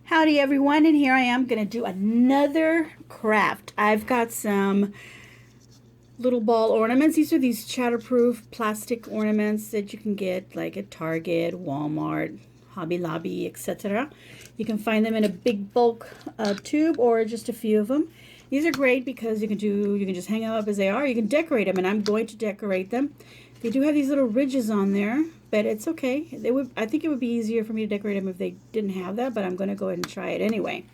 Howdy everyone, and here I am going to do another craft. I've got some little ball ornaments. These are these shatterproof plastic ornaments that you can get like at Target, Walmart, Hobby Lobby, etc. You can find them in a big bulk tube or just a few of them. These are great because you can just hang them up as they are. You can decorate them, and I'm going to decorate them. They do have these little ridges on there, but it's okay. I think it would be easier for me to decorate them if they didn't have that, but I'm going to go ahead and try it anyway.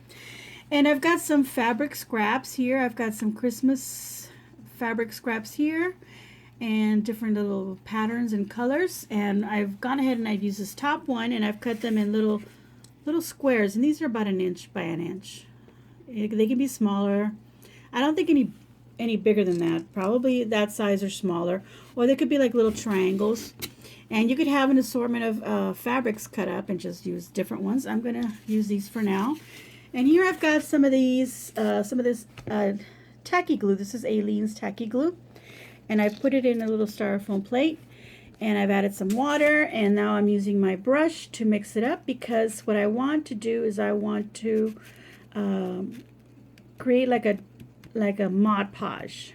And I've got some fabric scraps here. I've got some Christmas fabric scraps here and different little patterns and colors. And I've gone ahead and I've used this top one, and I've cut them in little squares, and these are about 1 inch by 1 inch. They can be smaller. I don't think any bigger than that. Probably that size or smaller. Or they could be like little triangles. And you could have an assortment of fabrics cut up and just use different ones. I'm going to use these for now. And here I've got some of this tacky glue. This is Aleene's tacky glue. And I've put it in a little styrofoam plate. And I've added some water. And now I'm using my brush to mix it up, because what I want to do is I want to create like a Mod Podge.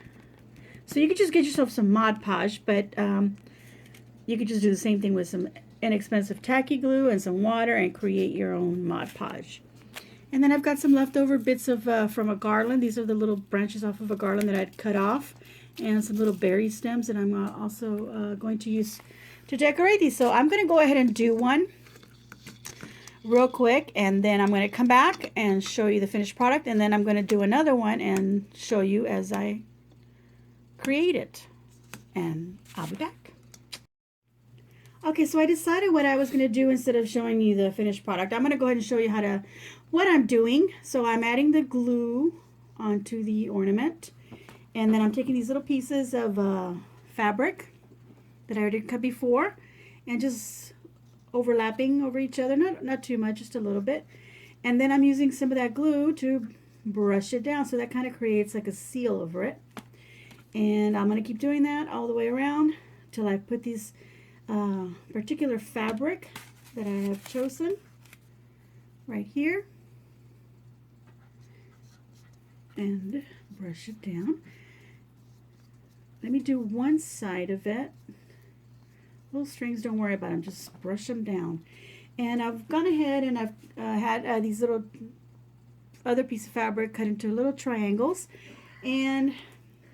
So you could just get yourself some Mod Podge, but you could just do the same thing with some inexpensive tacky glue and some water and create your own Mod Podge. And then I've got some leftover bits of from a garland. These are the little branches off of a garland that I'd cut off, and some little berry stems that I'm also going to use to decorate these. So I'm going to go ahead and do one real quick, and then I'm going to come back and show you the finished product, and then I'm going to do another one and show you as I create it, and I'll be back. Okay, so I decided what I was going to do instead of showing you the finished product. I'm going to go ahead and show you what I'm doing. So I'm adding the glue onto the ornament, and then I'm taking these little pieces of fabric that I already cut before and just overlapping over each other, not too much, just a little bit. And then I'm using some of that glue to brush it down, so that kind of creates like a seal over it. And I'm going to keep doing that all the way around till I put these particular fabric that I have chosen right here and brush it down. Let me do one side of it. Little strings, don't worry about them, just brush them down. And I've gone ahead and I've had these little other piece of fabric cut into little triangles, and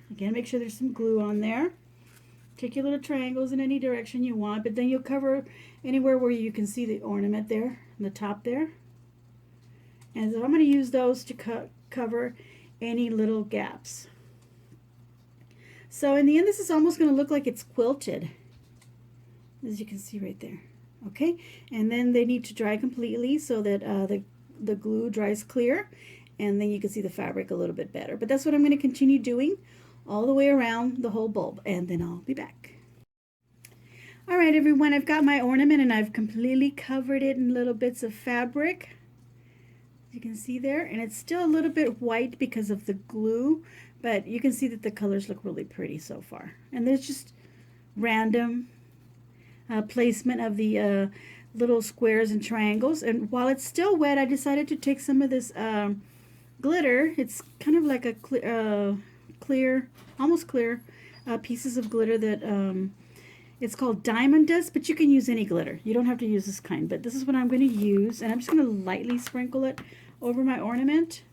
again, make sure there's some glue on there. Take your little triangles in any direction you want, but then you'll cover anywhere where you can see the ornament there on the top there. And so I'm going to use those to cover any little gaps. So in the end, this is almost going to look like it's quilted, as you can see right there. Okay, and then they need to dry completely so that the glue dries clear, and then you can see the fabric a little bit better. But that's what I'm going to continue doing all the way around the whole bulb, and then I'll be back. All right, everyone, I've got my ornament, and I've completely covered it in little bits of fabric, as you can see there, and it's still a little bit white because of the glue, but you can see that the colors look really pretty so far. And there's just random placement of the little squares and triangles. And while it's still wet, I decided to take some of this glitter. It's kind of like a clear, almost clear pieces of glitter that it's called diamond dust, but you can use any glitter. You don't have to use this kind, but this is what I'm going to use, and I'm just going to lightly sprinkle it over my ornament.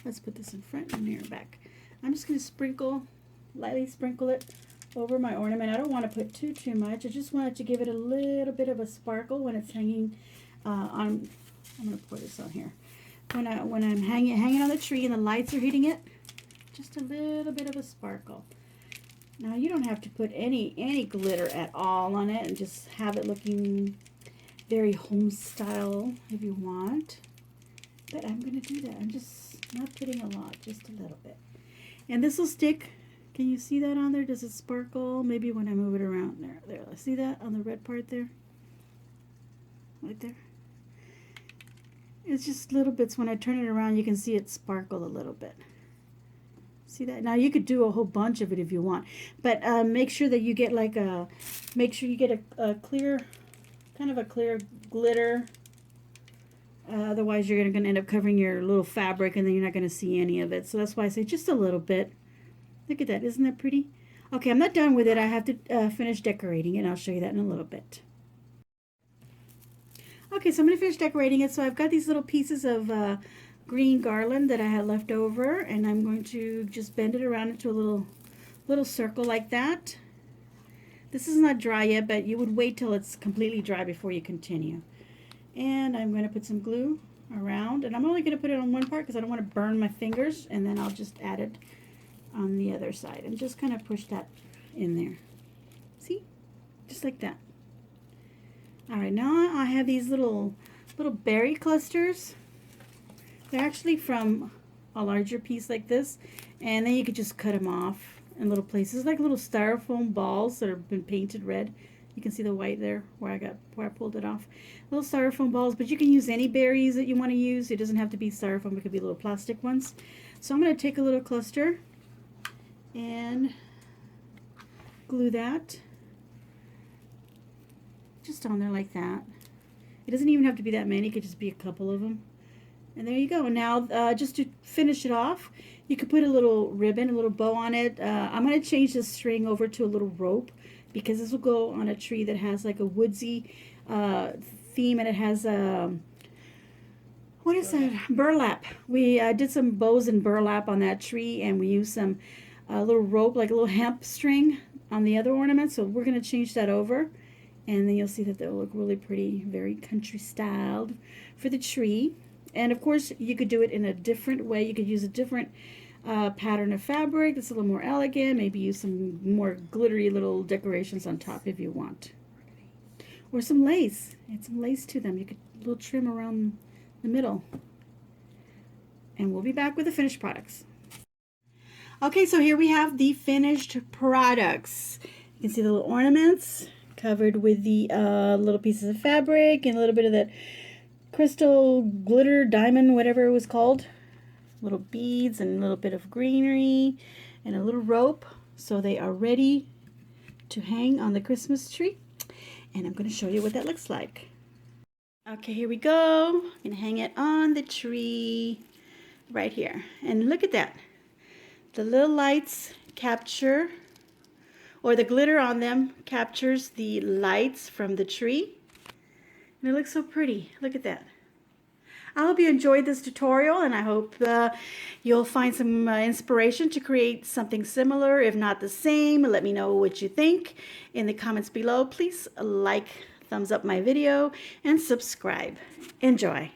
Let's put this in front and here back. I'm just going to lightly sprinkle it over my ornament. I don't want to put too much. I just want it to give it a little bit of a sparkle when it's hanging on. I'm going to pour this on here. When I'm hanging on the tree and the lights are hitting it, just a little bit of a sparkle. Now you don't have to put any glitter at all on it, and just have it looking very home style if you want. But I'm going to do that. I'm just not putting a lot, just a little bit. And this will stick. Can you see that on there? Does it sparkle? Maybe when I move it around there. See that on the red part there? Right there. It's just little bits. When I turn it around, you can see it sparkle a little bit. See that? Now you could do a whole bunch of it if you want, but make sure that you get like a clear, kind of a clear glitter Otherwise, you're going to end up covering your little fabric and then you're not going to see any of it. So that's why I say just a little bit. Look at that. Isn't that pretty? Okay, I'm not done with it. I have to finish decorating it, and I'll show you that in a little bit. Okay, so I'm going to finish decorating it. So I've got these little pieces of green garland that I had left over, and I'm going to just bend it around into a little circle like that. This is not dry yet, but you would wait till it's completely dry before you continue. And I'm going to put some glue around, and I'm only going to put it on one part because I don't want to burn my fingers, and then I'll just add it on the other side and just kind of push that in there. See? Just like that. All right, now I have these little berry clusters. They're actually from a larger piece like this, and then you could just cut them off in little places, like little styrofoam balls that have been painted red. You can see the white there where I pulled it off. Little styrofoam balls, but you can use any berries that you want to use. It doesn't have to be styrofoam, it could be little plastic ones. So I'm going to take a little cluster and glue that just on there like that. It doesn't even have to be that many, it could just be a couple of them. And there you go. Now just to finish it off, you could put a little ribbon, a little bow on it. I'm going to change the string over to a little rope because this will go on a tree that has like a woodsy theme, and it has what is that? Burlap. We did some bows and burlap on that tree, and we used some little rope, like a little hemp string on the other ornament. So we're going to change that over, and then you'll see that they'll look really pretty, very country styled for the tree. And of course, you could do it in a different way. You could use a different pattern of fabric that's a little more elegant. Maybe use some more glittery little decorations on top if you want. Or some lace. Add some lace to them. You could a little trim around the middle. And we'll be back with the finished products. Okay, so here we have the finished products. You can see the little ornaments covered with the little pieces of fabric and a little bit of that crystal glitter diamond, whatever it was called, little beads and a little bit of greenery and a little rope. So they are ready to hang on the Christmas tree, and I'm going to show you what that looks like. Okay, here we go. I'm going to hang it on the tree right here, and look at that. The little lights capture, or the glitter on them captures the lights from the tree. And it looks so pretty. Look at that. I hope you enjoyed this tutorial, and I hope you'll find some inspiration to create something similar, if not the same. Let me know what you think in the comments below. Please like, thumbs up my video, and subscribe. Enjoy.